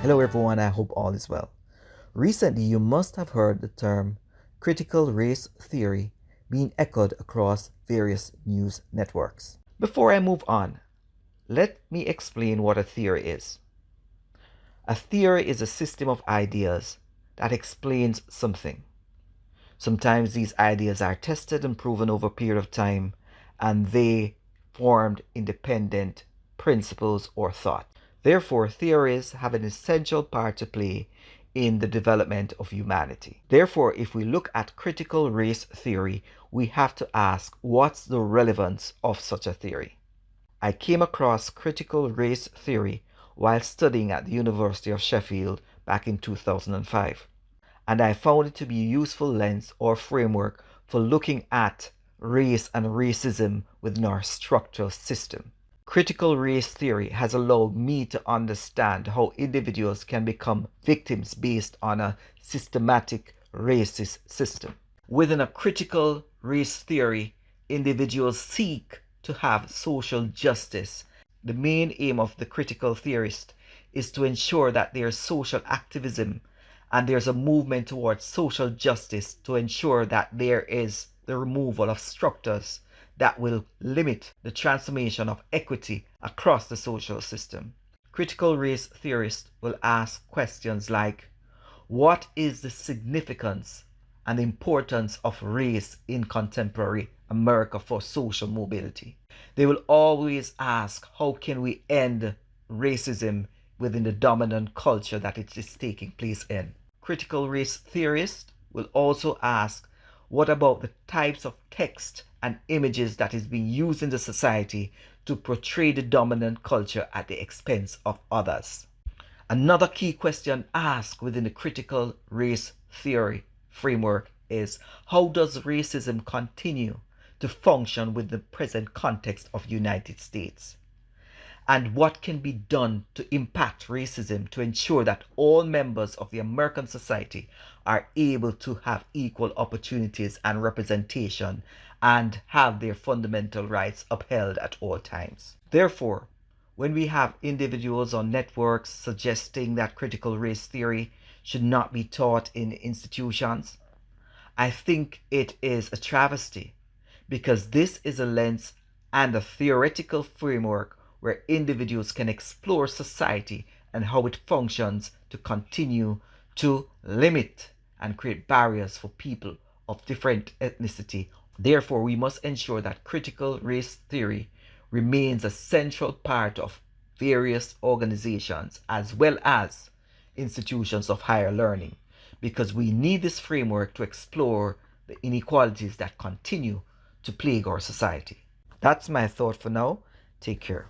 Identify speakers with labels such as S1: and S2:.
S1: Hello everyone, I hope all is well. Recently, you must have heard the term critical race theory being echoed across various news networks. Before I move on, let me explain what a theory is. A theory is a system of ideas that explains something. Sometimes these ideas are tested and proven over a period of time, and they formed independent principles or thought. Therefore, theories have an essential part to play in the development of humanity. Therefore, if we look at critical race theory, we have to ask, what's the relevance of such a theory? I came across critical race theory while studying at the University of Sheffield back in 2005, and I found it to be a useful lens or framework for looking at race and racism within our structural system. Critical race theory has allowed me to understand how individuals can become victims based on a systematic racist system. Within a critical race theory, individuals seek to have social justice. The main aim of the critical theorist is to ensure that there's social activism and there's a movement towards social justice to ensure that there is the removal of structures that will limit the transformation of equity across the social system. Critical race theorists will ask questions like, what is the significance and importance of race in contemporary America for social mobility? They will always ask, how can we end racism within the dominant culture that it is taking place in? Critical race theorists will also ask, what about the types of text and images that is being used in the society to portray the dominant culture at the expense of others? Another key question asked within the critical race theory framework is, how does racism continue to function with the present context of the United States? And what can be done to impact racism to ensure that all members of the American society are able to have equal opportunities and representation and have their fundamental rights upheld at all times? Therefore, when we have individuals on networks suggesting that critical race theory should not be taught in institutions, I think it is a travesty, because this is a lens and a theoretical framework where individuals can explore society and how it functions to continue to limit and create barriers for people of different ethnicity. Therefore, we must ensure that critical race theory remains a central part of various organizations as well as institutions of higher learning, because we need this framework to explore the inequalities that continue to plague our society. That's my thought for now. Take care.